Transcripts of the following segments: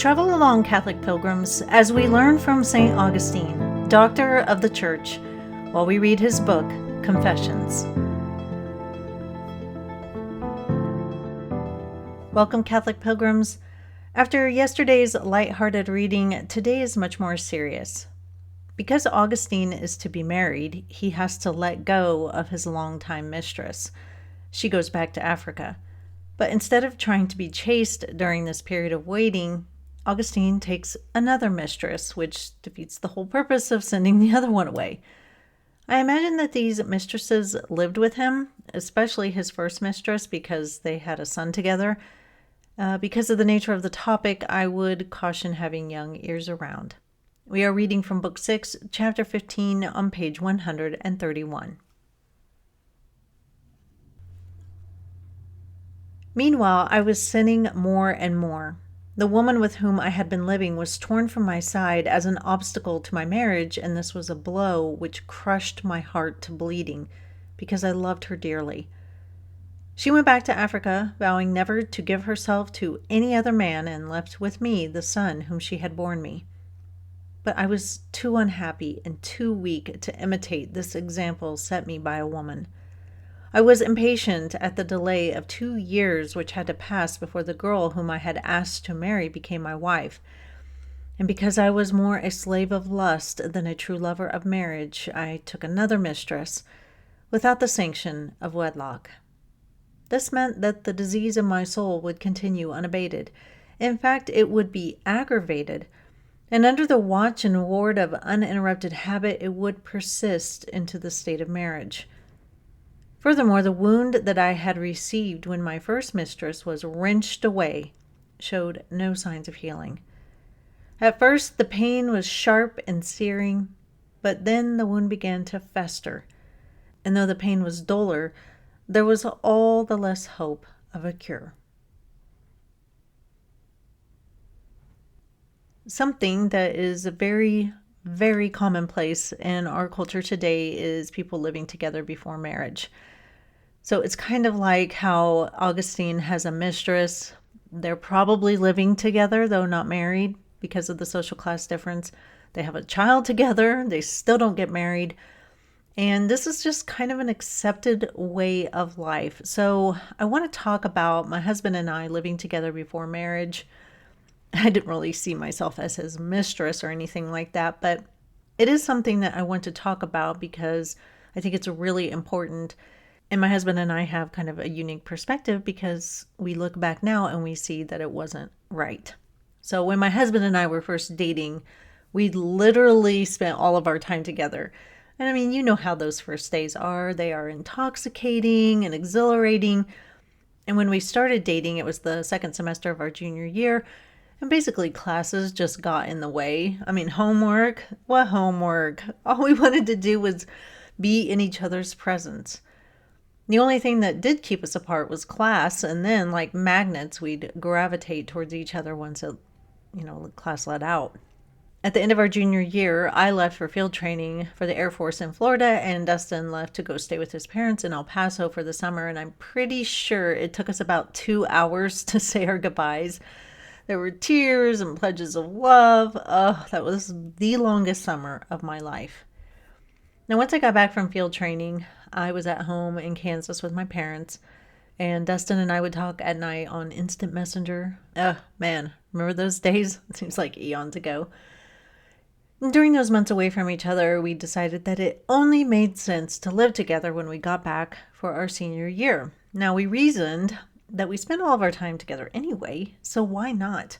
Travel along, Catholic pilgrims, as we learn from St. Augustine, Doctor of the Church, while we read his book, Confessions. Welcome, Catholic pilgrims. After yesterday's light-hearted reading, today is much more serious. Because Augustine is to be married, he has to let go of his longtime mistress. She goes back to Africa. But instead of trying to be chaste during this period of waiting, Augustine takes another mistress, which defeats the whole purpose of sending the other one away. I imagine that these mistresses lived with him, especially his first mistress, because they had a son together. Because of the nature of the topic, I would caution having young ears around. We are reading from Book 6, Chapter 15, on page 131. Meanwhile, I was sinning more and more. The woman with whom I had been living was torn from my side as an obstacle to my marriage, and this was a blow which crushed my heart to bleeding, because I loved her dearly. She went back to Africa, vowing never to give herself to any other man, and left with me the son whom she had borne me. But I was too unhappy and too weak to imitate this example set me by a woman. I was impatient at the delay of 2 years which had to pass before the girl whom I had asked to marry became my wife. And because I was more a slave of lust than a true lover of marriage, I took another mistress, without the sanction of wedlock. This meant that the disease in my soul would continue unabated. In fact, it would be aggravated, and under the watch and ward of uninterrupted habit, it would persist into the state of marriage. Furthermore, the wound that I had received when my first mistress was wrenched away showed no signs of healing. At first, the pain was sharp and searing, but then the wound began to fester, and though the pain was duller, there was all the less hope of a cure. Something that is very, very commonplace in our culture today is people living together before marriage. So it's kind of like how Augustine has a mistress. They're probably living together, though not married, because of the social class difference. They have a child together. They still don't get married. And this is just kind of an accepted way of life. So I want to talk about my husband and I living together before marriage. I didn't really see myself as his mistress or anything like that, but it is something that I want to talk about because I think it's really important. And my husband and I have kind of a unique perspective because we look back now and we see that it wasn't right. So when my husband and I were first dating, we literally spent all of our time together. And I mean, you know how those first days are. They are intoxicating and exhilarating. And when we started dating, it was the second semester of our junior year. And basically classes just got in the way. I mean, homework? What homework? All we wanted to do was be in each other's presence. The only thing that did keep us apart was class, and then like magnets, we'd gravitate towards each other once class let out. At the end of our junior year, I left for field training for the Air Force in Florida, and Dustin left to go stay with his parents in El Paso for the summer, and I'm pretty sure it took us about 2 hours to say our goodbyes. There were tears and pledges of love. Oh, that was the longest summer of my life. Now, once I got back from field training, I was at home in Kansas with my parents, and Dustin and I would talk at night on Instant Messenger. Oh, man, remember those days? It seems like eons ago. And during those months away from each other, we decided that it only made sense to live together when we got back for our senior year. Now, we reasoned that we spent all of our time together anyway, so why not?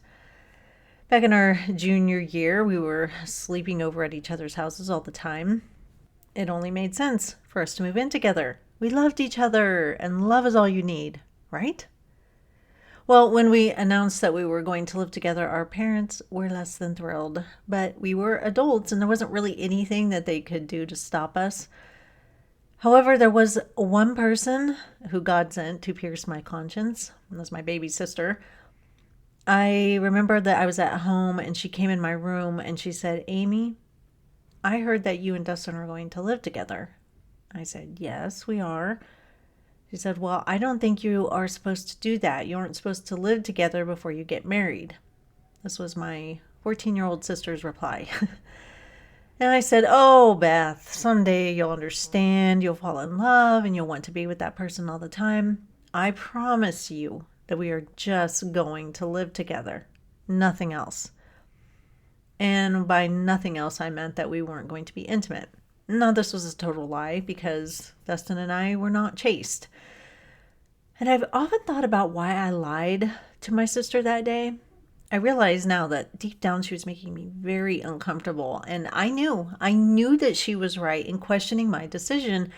Back in our junior year, we were sleeping over at each other's houses all the time. It only made sense for us to move in together. We loved each other, and love is all you need, right? Well, when we announced that we were going to live together, our parents were less than thrilled, but we were adults, and there wasn't really anything that they could do to stop us. However, there was one person who God sent to pierce my conscience, and that's my baby sister. I remember that I was at home, and she came in my room, and she said, "Amy, I heard that you and Dustin are going to live together." I said, "Yes, we are." She said, "Well, I don't think you are supposed to do that. You aren't supposed to live together before you get married." This was my 14-year-old sister's reply. And I said, "Oh, Beth, someday you'll understand, you'll fall in love, and you'll want to be with that person all the time. I promise you that we are just going to live together. Nothing else." And by nothing else, I meant that we weren't going to be intimate. Now, this was a total lie because Dustin and I were not chaste. And I've often thought about why I lied to my sister that day. I realize now that deep down she was making me very uncomfortable, and I knew that she was right in questioning my decision,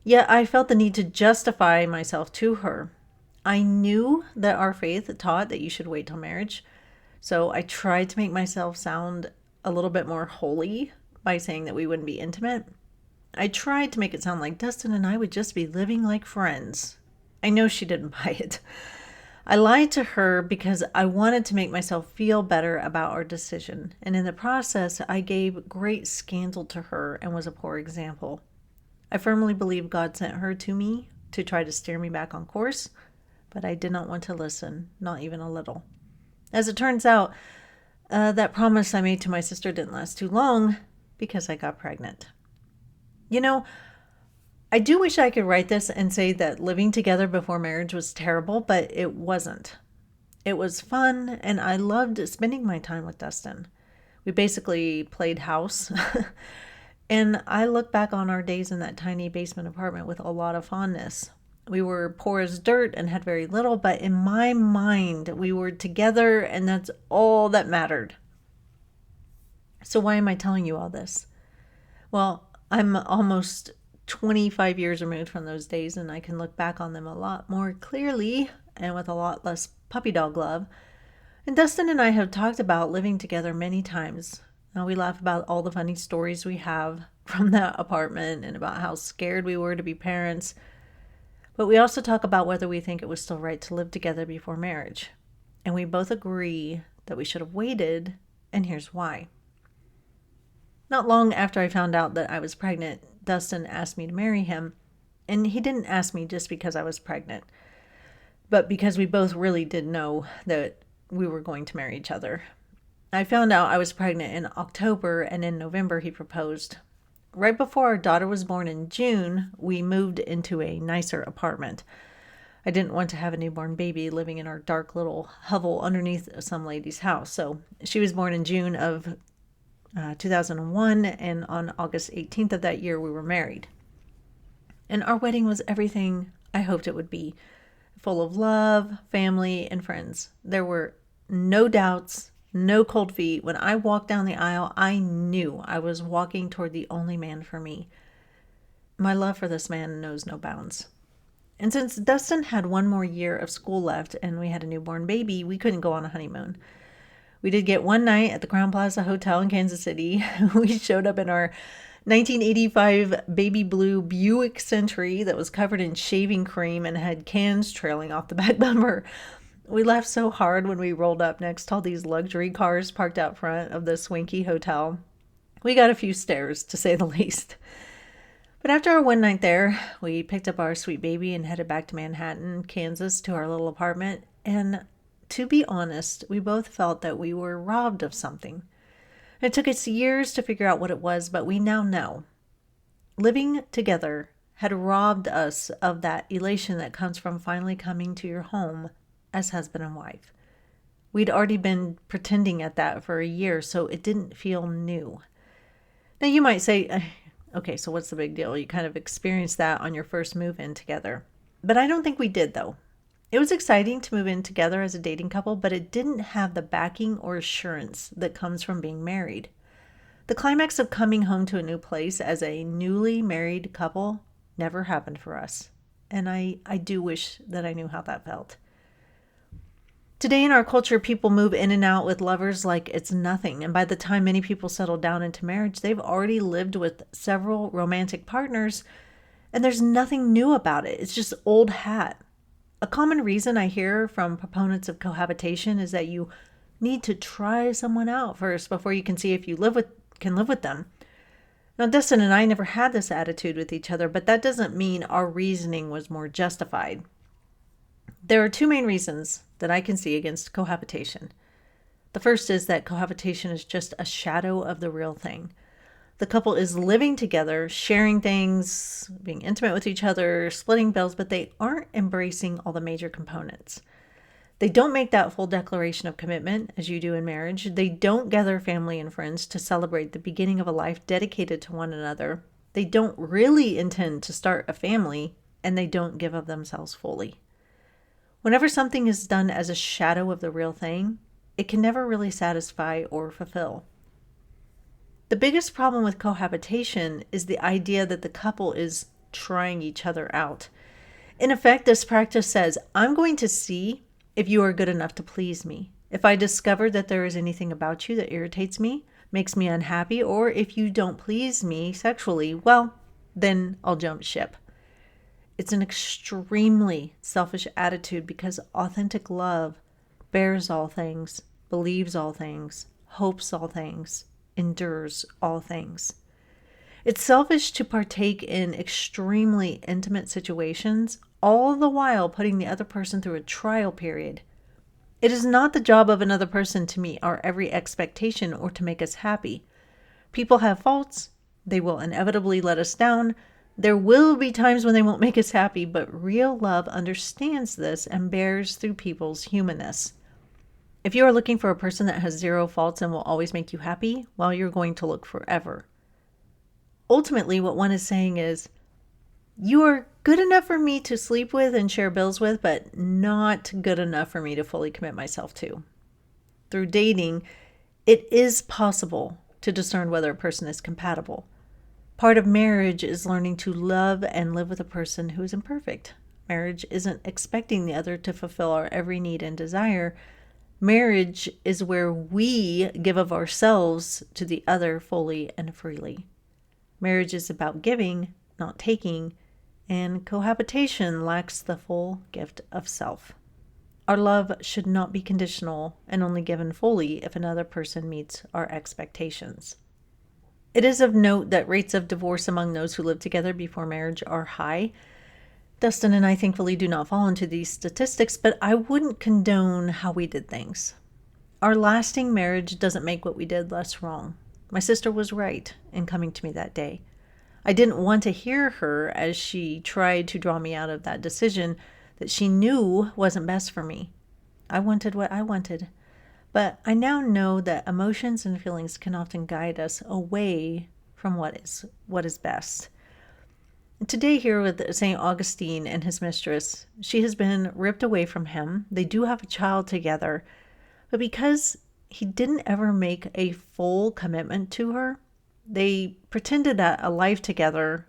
yet I felt the need to justify myself to her. I knew that our faith taught that you should wait till marriage, so I tried to make myself sound a little bit more holy by saying that we wouldn't be intimate. I tried to make it sound like Dustin and I would just be living like friends. I know she didn't buy it. I lied to her because I wanted to make myself feel better about our decision, and in the process, I gave great scandal to her and was a poor example. I firmly believe God sent her to me to try to steer me back on course, but I did not want to listen, not even a little. As it turns out, that promise I made to my sister didn't last too long because I got pregnant. You know, I do wish I could write this and say that living together before marriage was terrible, but it wasn't. It was fun, and I loved spending my time with Dustin. We basically played house, and I look back on our days in that tiny basement apartment with a lot of fondness. We were poor as dirt and had very little, but in my mind, we were together, and that's all that mattered. So why am I telling you all this? Well, I'm almost 25 years removed from those days, and I can look back on them a lot more clearly and with a lot less puppy dog love. And Dustin and I have talked about living together many times. Now, we laugh about all the funny stories we have from that apartment and about how scared we were to be parents. But we also talk about whether we think it was still right to live together before marriage. And we both agree that we should have waited, and here's why. Not long after I found out that I was pregnant, Dustin asked me to marry him, and he didn't ask me just because I was pregnant, but because we both really did know that we were going to marry each other. I found out I was pregnant in October, and in November he proposed. Right before our daughter was born in June, we moved into a nicer apartment. I didn't want to have a newborn baby living in our dark little hovel underneath some lady's house, so she was born in June of 2001, and on August 18th of that year, we were married. And our wedding was everything I hoped it would be, full of love, family, and friends. There were no doubts, no cold feet. When I walked down the aisle, I knew I was walking toward the only man for me. My love for this man knows no bounds. And since Dustin had one more year of school left and we had a newborn baby, we couldn't go on a honeymoon. We did get one night at the Crown Plaza Hotel in Kansas City. We showed up in our 1985 baby blue Buick Century that was covered in shaving cream and had cans trailing off the back bumper. We laughed so hard when we rolled up next to all these luxury cars parked out front of the swanky hotel. We got a few stares, to say the least. But after our one night there, we picked up our sweet baby and headed back to Manhattan, Kansas, to our little apartment. And to be honest, we both felt that we were robbed of something. It took us years to figure out what it was, but we now know. Living together had robbed us of that elation that comes from finally coming to your home as husband and wife. We'd already been pretending at that for a year, so it didn't feel new. Now you might say, okay, so what's the big deal? You kind of experienced that on your first move in together. But I don't think we did, though. It was exciting to move in together as a dating couple, but it didn't have the backing or assurance that comes from being married. The climax of coming home to a new place as a newly married couple never happened for us. And I do wish that I knew how that felt. Today in our culture, people move in and out with lovers like it's nothing. And by the time many people settle down into marriage, they've already lived with several romantic partners, and there's nothing new about it. It's just old hat. A common reason I hear from proponents of cohabitation is that you need to try someone out first before you can see if you can live with them. Now, Dustin and I never had this attitude with each other, but that doesn't mean our reasoning was more justified. There are two main reasons that I can see against cohabitation. The first is that cohabitation is just a shadow of the real thing. The couple is living together, sharing things, being intimate with each other, splitting bills, but they aren't embracing all the major components. They don't make that full declaration of commitment as you do in marriage. They don't gather family and friends to celebrate the beginning of a life dedicated to one another. They don't really intend to start a family, and they don't give of themselves fully. Whenever something is done as a shadow of the real thing, it can never really satisfy or fulfill. The biggest problem with cohabitation is the idea that the couple is trying each other out. In effect, this practice says, I'm going to see if you are good enough to please me. If I discover that there is anything about you that irritates me, makes me unhappy, or if you don't please me sexually, well, then I'll jump ship. It's an extremely selfish attitude because authentic love bears all things, believes all things, hopes all things, endures all things. It's selfish to partake in extremely intimate situations, all the while putting the other person through a trial period. It is not the job of another person to meet our every expectation or to make us happy. People have faults. They will inevitably let us down. There will be times when they won't make us happy, but real love understands this and bears through people's humanness. If you are looking for a person that has zero faults and will always make you happy, well, you're going to look forever. Ultimately, what one is saying is, you are good enough for me to sleep with and share bills with, but not good enough for me to fully commit myself to. Through dating, it is possible to discern whether a person is compatible. Part of marriage is learning to love and live with a person who is imperfect. Marriage isn't expecting the other to fulfill our every need and desire. Marriage is where we give of ourselves to the other fully and freely. Marriage is about giving, not taking, and cohabitation lacks the full gift of self. Our love should not be conditional and only given fully if another person meets our expectations. It is of note that rates of divorce among those who live together before marriage are high. Dustin and I thankfully do not fall into these statistics, but I wouldn't condone how we did things. Our lasting marriage doesn't make what we did less wrong. My sister was right in coming to me that day. I didn't want to hear her as she tried to draw me out of that decision that she knew wasn't best for me. I wanted what I wanted. But I now know that emotions and feelings can often guide us away from what is best. Today here with St. Augustine and his mistress, she has been ripped away from him. They do have a child together, but because he didn't ever make a full commitment to her, they pretended that a life together,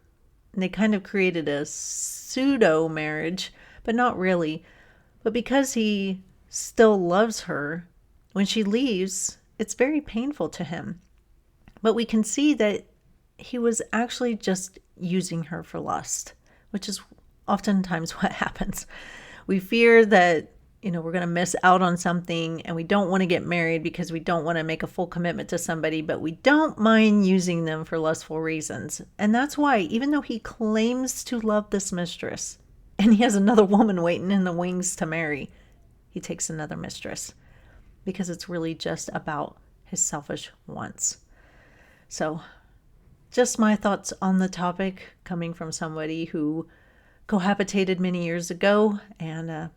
and they kind of created a pseudo marriage, but not really. But because he still loves her, when she leaves, it's very painful to him. But we can see that he was actually just using her for lust, which is oftentimes what happens. We fear that, we're going to miss out on something and we don't want to get married because we don't want to make a full commitment to somebody, but we don't mind using them for lustful reasons. And that's why, even though he claims to love this mistress and he has another woman waiting in the wings to marry, he takes another mistress because it's really just about his selfish wants. So just my thoughts on the topic coming from somebody who cohabitated many years ago, and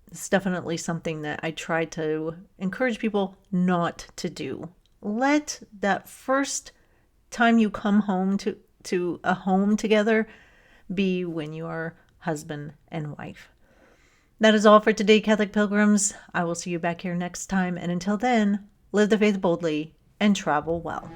it's definitely something that I try to encourage people not to do. Let that first time you come home to a home together be when you are husband and wife. That is all for today, Catholic Pilgrims. I will see you back here next time, and until then, live the faith boldly and travel well.